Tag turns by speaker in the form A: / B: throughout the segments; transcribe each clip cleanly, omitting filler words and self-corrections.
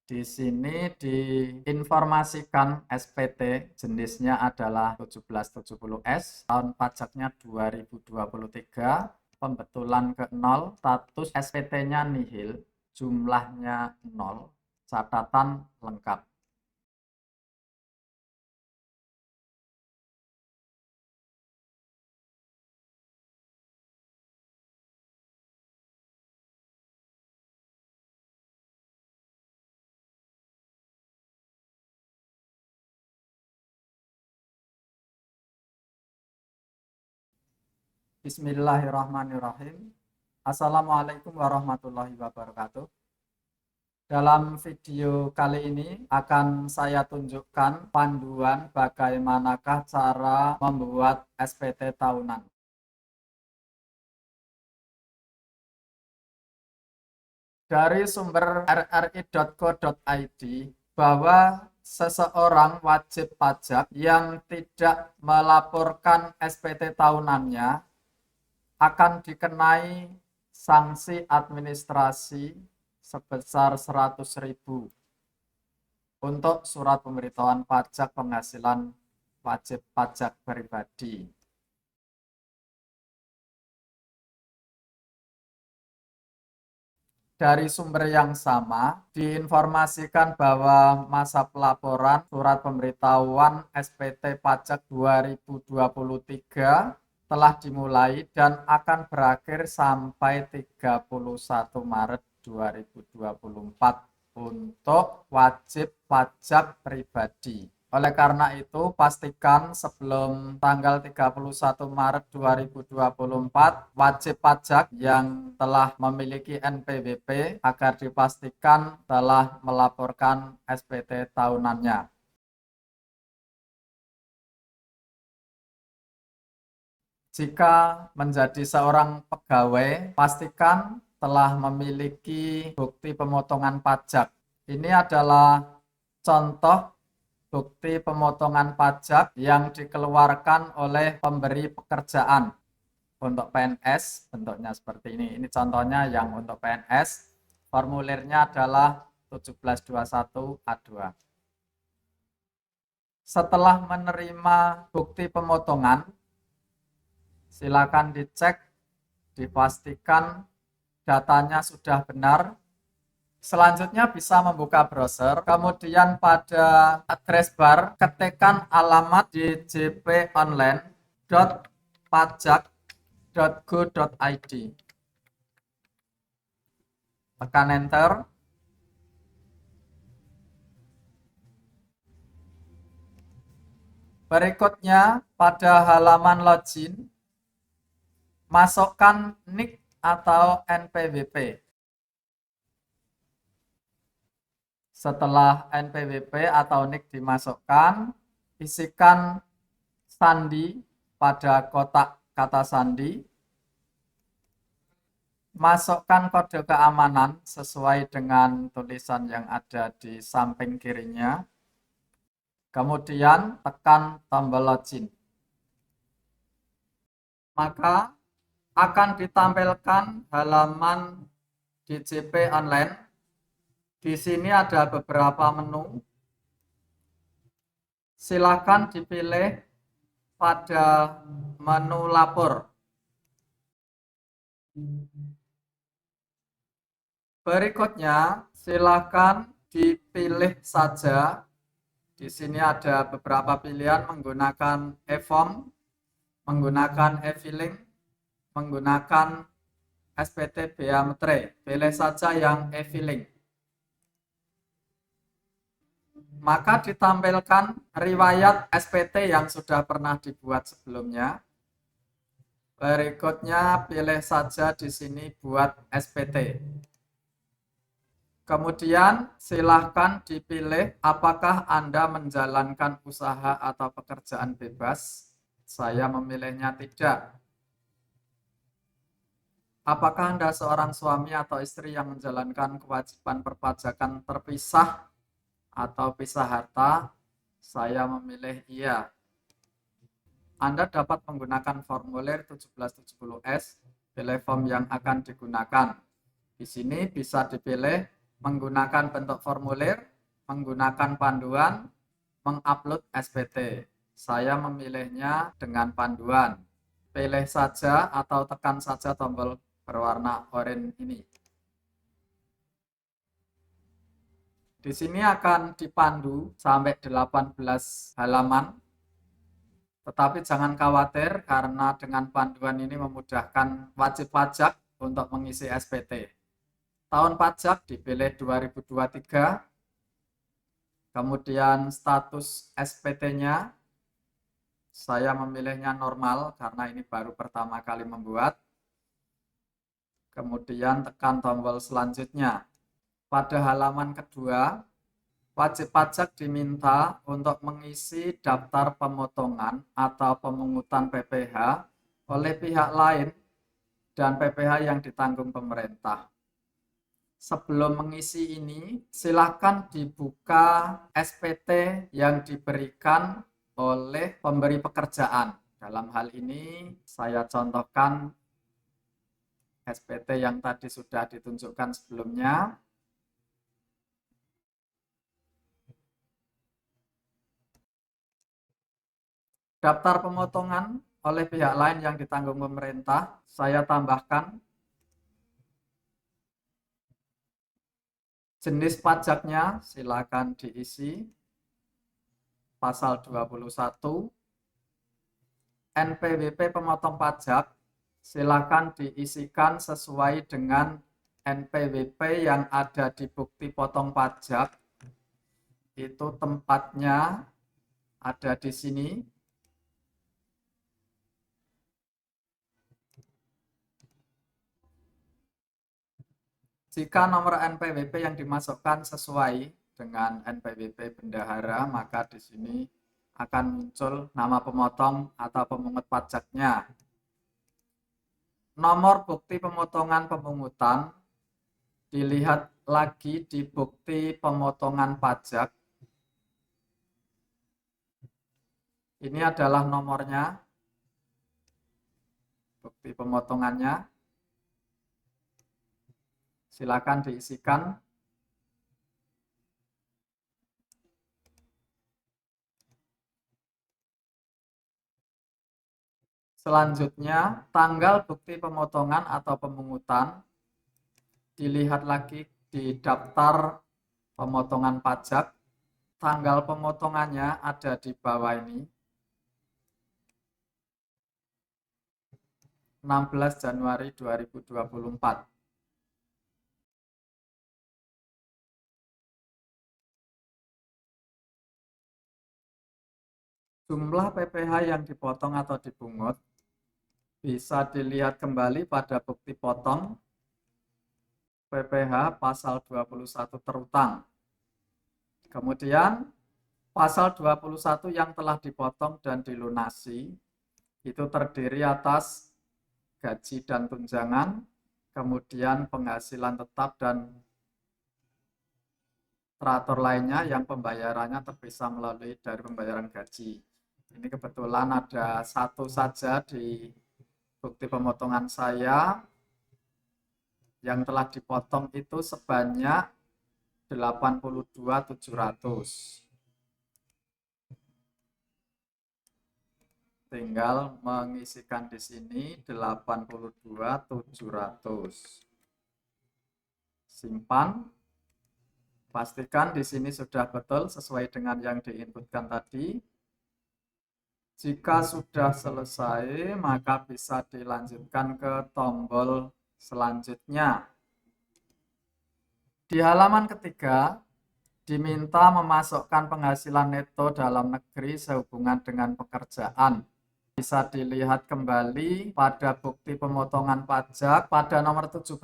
A: Di sini diinformasikan SPT jenisnya adalah 1770S, tahun pajaknya 2023, pembetulan ke 0, status SPT-nya nihil, jumlahnya 0, catatan lengkap. Bismillahirrahmanirrahim. Assalamualaikum warahmatullahi wabarakatuh. Dalam video kali ini akan saya tunjukkan panduan bagaimanakah cara membuat SPT tahunan. Dari sumber rri.co.id bahwa seseorang wajib pajak yang tidak melaporkan SPT tahunannya akan dikenai sanksi administrasi sebesar 100.000 untuk surat pemberitahuan pajak penghasilan wajib pajak pribadi. Dari sumber yang sama, diinformasikan bahwa masa pelaporan surat pemberitahuan SPT Pajak 2023 telah dimulai dan akan berakhir sampai 31 Maret 2024 untuk wajib pajak pribadi. Oleh karena itu, pastikan sebelum tanggal 31 Maret 2024, wajib pajak yang telah memiliki NPWP agar dipastikan telah melaporkan SPT tahunannya. Jika menjadi seorang pegawai, pastikan telah memiliki bukti pemotongan pajak. Ini adalah contoh bukti pemotongan pajak yang dikeluarkan oleh pemberi pekerjaan. Untuk PNS bentuknya seperti ini. Ini contohnya yang untuk PNS, formulirnya adalah 1721A2. Setelah menerima bukti pemotongan, silakan dicek, dipastikan datanya sudah benar. Selanjutnya bisa membuka browser, kemudian pada address bar ketikkan alamat di jponline.pajak.go.id. Tekan enter. Berikutnya pada halaman login, masukkan NIK atau NPWP. Setelah NPWP atau NIK dimasukkan, isikan sandi pada kotak kata sandi. Masukkan kode keamanan sesuai dengan tulisan yang ada di samping kirinya. Kemudian tekan tombol login. Maka akan ditampilkan halaman DJP online. Di sini ada beberapa menu. Silakan dipilih pada menu lapor. Berikutnya, silakan dipilih saja. Di sini ada beberapa pilihan menggunakan e-form, menggunakan e-filing, menggunakan SPT Bea Metre. Pilih saja yang e-filing. Maka ditampilkan riwayat SPT yang sudah pernah dibuat sebelumnya. Berikutnya pilih saja di sini buat SPT. Kemudian silahkan dipilih apakah Anda menjalankan usaha atau pekerjaan bebas. Saya memilihnya tidak. Apakah Anda seorang suami atau istri yang menjalankan kewajiban perpajakan terpisah atau pisah harta? Saya memilih iya. Anda dapat menggunakan formulir 1770S, pilih form yang akan digunakan. Di sini bisa dipilih menggunakan bentuk formulir, menggunakan panduan, mengupload SPT. Saya memilihnya dengan panduan. Pilih saja atau tekan saja tombol berwarna oranye ini. Di sini akan dipandu sampai 18 halaman. Tetapi jangan khawatir karena dengan panduan ini memudahkan wajib pajak untuk mengisi SPT. Tahun pajak dipilih 2023. Kemudian status SPT-nya saya memilihnya normal karena ini baru pertama kali membuat. Kemudian tekan tombol selanjutnya. Pada halaman kedua, wajib pajak diminta untuk mengisi daftar pemotongan atau pemungutan PPh oleh pihak lain dan PPh yang ditanggung pemerintah. Sebelum mengisi ini, silakan dibuka SPT yang diberikan oleh pemberi pekerjaan. Dalam hal ini saya contohkan SPT yang tadi sudah ditunjukkan sebelumnya. Daftar pemotongan oleh pihak lain yang ditanggung pemerintah, saya tambahkan jenis pajaknya, silakan diisi. Pasal 21. NPWP pemotong pajak, silakan diisikan sesuai dengan NPWP yang ada di bukti potong pajak. Itu tempatnya ada di sini. Jika nomor NPWP yang dimasukkan sesuai dengan NPWP bendahara, maka di sini akan muncul nama pemotong atau pemungut pajaknya. Nomor bukti pemotongan pemungutan dilihat lagi di bukti pemotongan pajak. Ini adalah nomornya, bukti pemotongannya. Silakan diisikan. Selanjutnya, tanggal bukti pemotongan atau pemungutan dilihat lagi di daftar pemotongan pajak. Tanggal pemotongannya ada di bawah ini. 16 Januari 2024. Jumlah PPh yang dipotong atau dipungut bisa dilihat kembali pada bukti potong PPh pasal 21 terutang. Kemudian pasal 21 yang telah dipotong dan dilunasi itu terdiri atas gaji dan tunjangan, kemudian penghasilan tetap dan teratur lainnya yang pembayarannya terpisah melalui dari pembayaran gaji. Ini kebetulan ada satu saja di bukti pemotongan saya yang telah dipotong itu sebanyak 82.700. Tinggal mengisikan di sini 82.700. Simpan. Pastikan di sini sudah betul sesuai dengan yang diinputkan tadi. Jika sudah selesai, maka bisa dilanjutkan ke tombol selanjutnya. Di halaman ketiga, diminta memasukkan penghasilan neto dalam negeri sehubungan dengan pekerjaan. Bisa dilihat kembali pada bukti pemotongan pajak pada nomor 17,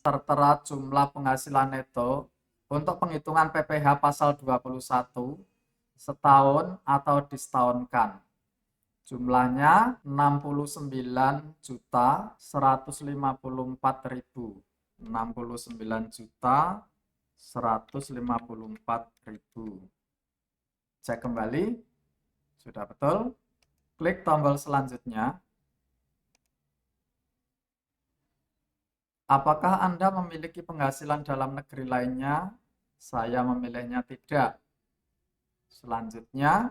A: tertera jumlah penghasilan neto untuk penghitungan PPh pasal 21 setahun atau disetahunkan. Jumlahnya 69.154.000. 69.154.000. Cek kembali. Sudah betul. Klik tombol selanjutnya. Apakah Anda memiliki penghasilan dalam negeri lainnya? Saya memilihnya tidak. Selanjutnya,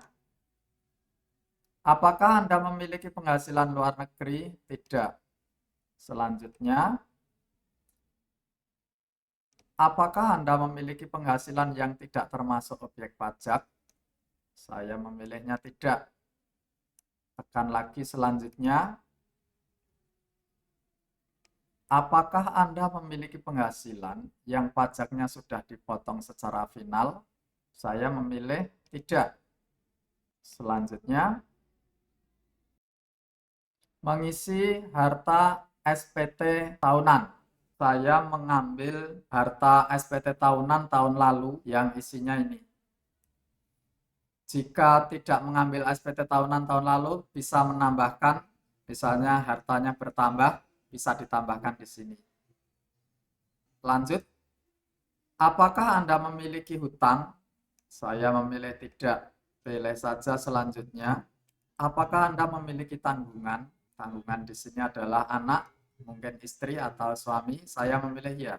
A: apakah Anda memiliki penghasilan luar negeri? Tidak. Selanjutnya, apakah Anda memiliki penghasilan yang tidak termasuk objek pajak? Saya memilihnya tidak. Tekan lagi selanjutnya. Apakah Anda memiliki penghasilan yang pajaknya sudah dipotong secara final? Saya memilih tidak. Selanjutnya, mengisi harta SPT tahunan. Saya mengambil harta SPT tahunan tahun lalu yang isinya ini. Jika tidak mengambil SPT tahunan tahun lalu, bisa menambahkan, misalnya hartanya bertambah, bisa ditambahkan di sini. Lanjut, apakah Anda memiliki hutang? Saya memilih tidak. Pilih saja selanjutnya. Apakah Anda memiliki tanggungan? Tanggungan di sini adalah anak, mungkin istri atau suami. Saya memilih ya.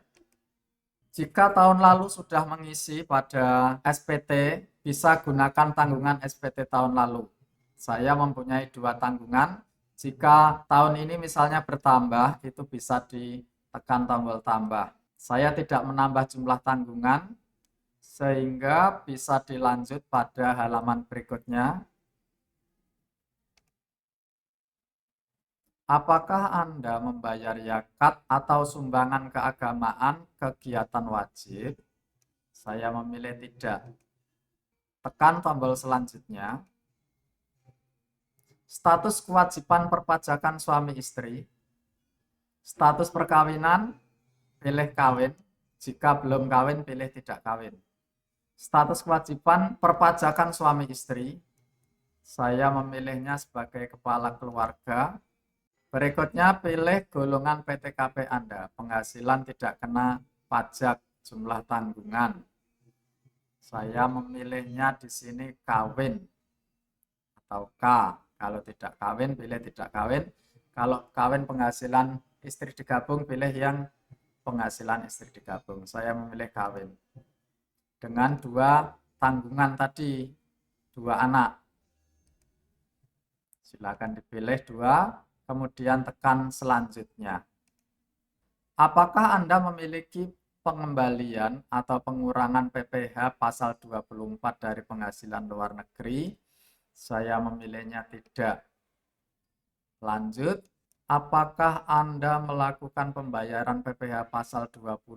A: Jika tahun lalu sudah mengisi pada SPT, bisa gunakan tanggungan SPT tahun lalu. Saya mempunyai 2 tanggungan. Jika tahun ini misalnya bertambah, itu bisa ditekan tombol tambah. Saya tidak menambah jumlah tanggungan, sehingga bisa dilanjut pada halaman berikutnya. Apakah Anda membayar zakat atau sumbangan keagamaan kegiatan wajib? Saya memilih tidak. Tekan tombol selanjutnya. Status kewajiban perpajakan suami istri. Status perkawinan, pilih kawin. Jika belum kawin, pilih tidak kawin. Status kewajiban perpajakan suami istri. Saya memilihnya sebagai kepala keluarga. Berikutnya pilih golongan PTKP Anda. Penghasilan tidak kena pajak jumlah tanggungan. Saya memilihnya di sini kawin atau K. Kalau tidak kawin, pilih tidak kawin. Kalau kawin penghasilan istri digabung, pilih yang penghasilan istri digabung. Saya memilih kawin. Dengan 2 tanggungan tadi, 2 anak. Silakan dipilih 2, kemudian tekan selanjutnya. Apakah Anda memiliki pengembalian atau pengurangan PPh pasal 24 dari penghasilan luar negeri? Saya memilihnya tidak. Lanjut, apakah Anda melakukan pembayaran PPh pasal 25?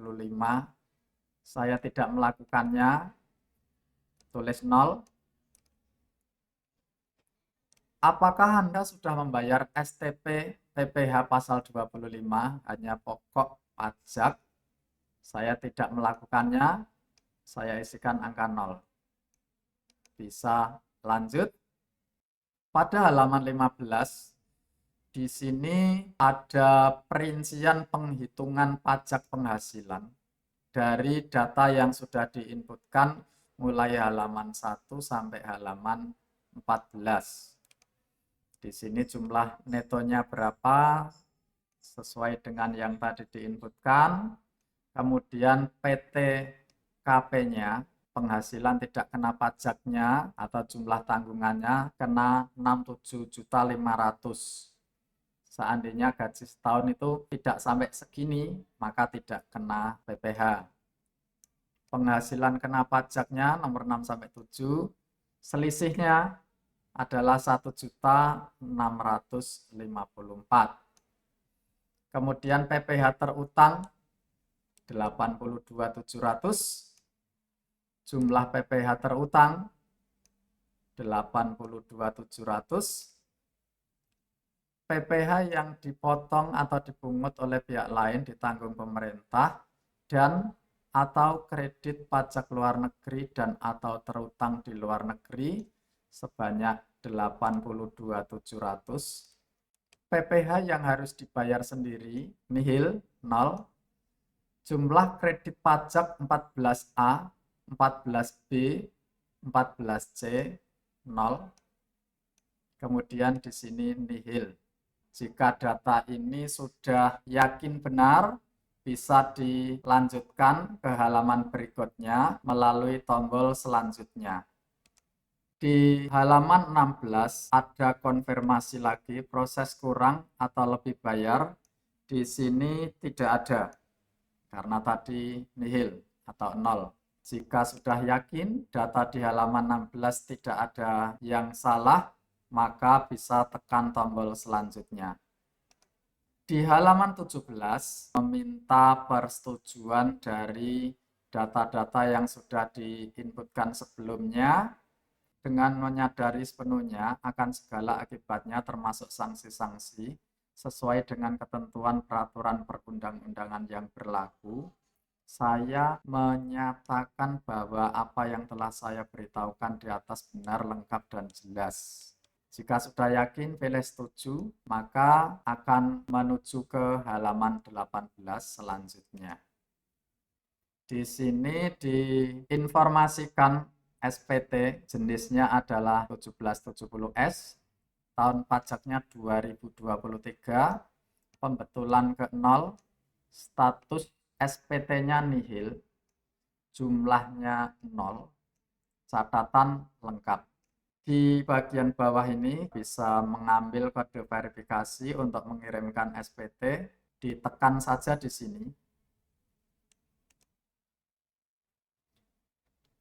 A: Saya tidak melakukannya. Tulis 0. Apakah Anda sudah membayar STP PPh pasal 25, hanya pokok pajak? Saya tidak melakukannya. Saya isikan angka 0. Bisa lanjut. Pada halaman 15, di sini ada perincian penghitungan pajak penghasilan dari data yang sudah diinputkan mulai halaman 1 sampai halaman 14. Di sini jumlah netonya berapa sesuai dengan yang tadi diinputkan. Kemudian PTKP-nya, penghasilan tidak kena pajaknya atau jumlah tanggungannya kena 67.500.000. Seandainya gaji setahun itu tidak sampai segini, maka tidak kena PPh. Penghasilan kena pajaknya nomor 6 sampai 7, selisihnya adalah 1.654. Kemudian PPh terutang 82.700, jumlah PPh terutang 82.700, PPh yang dipotong atau dipungut oleh pihak lain ditanggung pemerintah, dan atau kredit pajak luar negeri dan atau terutang di luar negeri sebanyak 82.700. PPh yang harus dibayar sendiri nihil 0. Jumlah kredit pajak 14A, 14B, 14C 0. Kemudian di sini nihil. Jika data ini sudah yakin benar, bisa dilanjutkan ke halaman berikutnya melalui tombol selanjutnya. Di halaman 16 ada konfirmasi lagi, proses kurang atau lebih bayar. Di sini tidak ada, karena tadi nihil atau nol. Jika sudah yakin data di halaman 16 tidak ada yang salah, maka bisa tekan tombol selanjutnya. Di halaman 17 meminta persetujuan dari data-data yang sudah diinputkan sebelumnya dengan menyadari sepenuhnya akan segala akibatnya termasuk sanksi-sanksi sesuai dengan ketentuan peraturan perundang-undangan yang berlaku. Saya menyatakan bahwa apa yang telah saya beritahukan di atas benar, lengkap, dan jelas. Jika sudah yakin, pilih setuju, maka akan menuju ke halaman 18 selanjutnya. Di sini diinformasikan SPT jenisnya adalah 1770S, tahun pajaknya 2023, pembetulan ke 0, status SPT-nya nihil, jumlahnya 0, catatan lengkap. Di bagian bawah ini bisa mengambil kode verifikasi untuk mengirimkan SPT, ditekan saja di sini.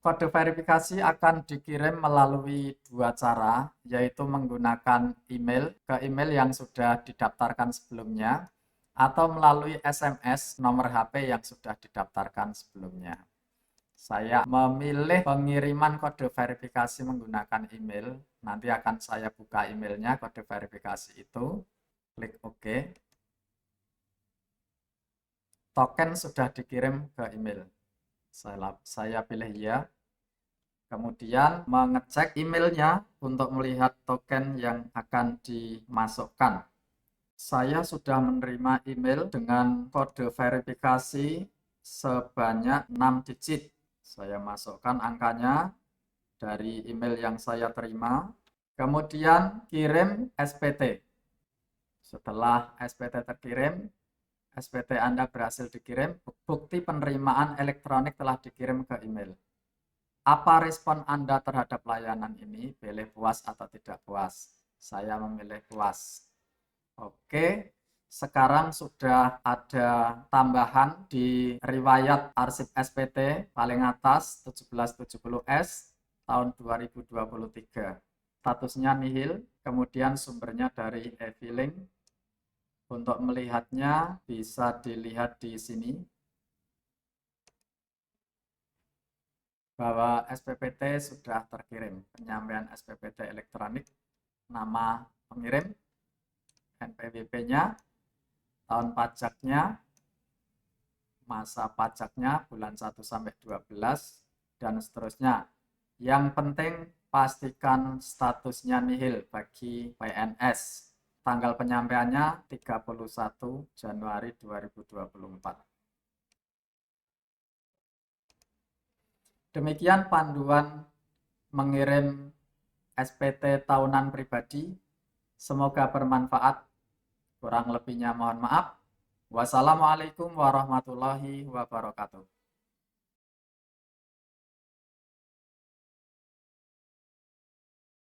A: Kode verifikasi akan dikirim melalui dua cara, yaitu menggunakan email ke email yang sudah didaftarkan sebelumnya, atau melalui SMS nomor HP yang sudah didaftarkan sebelumnya. Saya memilih pengiriman kode verifikasi menggunakan email. Nanti akan saya buka emailnya, kode verifikasi itu. Klik OK. Token sudah dikirim ke email. Saya pilih ya. Kemudian mengecek emailnya untuk melihat token yang akan dimasukkan. Saya sudah menerima email dengan kode verifikasi sebanyak 6 digit. Saya masukkan angkanya dari email yang saya terima. Kemudian kirim SPT. Setelah SPT terkirim, SPT Anda berhasil dikirim, bukti penerimaan elektronik telah dikirim ke email. Apa respon Anda terhadap layanan ini? Pilih puas atau tidak puas. Saya memilih puas. Oke. Sekarang sudah ada tambahan di riwayat arsip SPT paling atas 1770S tahun 2023. Statusnya nihil, kemudian sumbernya dari e-filing. Untuk melihatnya bisa dilihat di sini bahwa SPPT sudah terkirim. Penyampaian SPPT elektronik, nama pengirim, NPWP-nya, tahun pajaknya, masa pajaknya bulan 1 sampai 12, dan seterusnya. Yang penting pastikan statusnya nihil bagi PNS. Tanggal penyampaiannya 31 Januari 2024. Demikian panduan mengirim SPT tahunan pribadi. Semoga bermanfaat. Kurang lebihnya mohon maaf. Wassalamualaikum warahmatullahi wabarakatuh.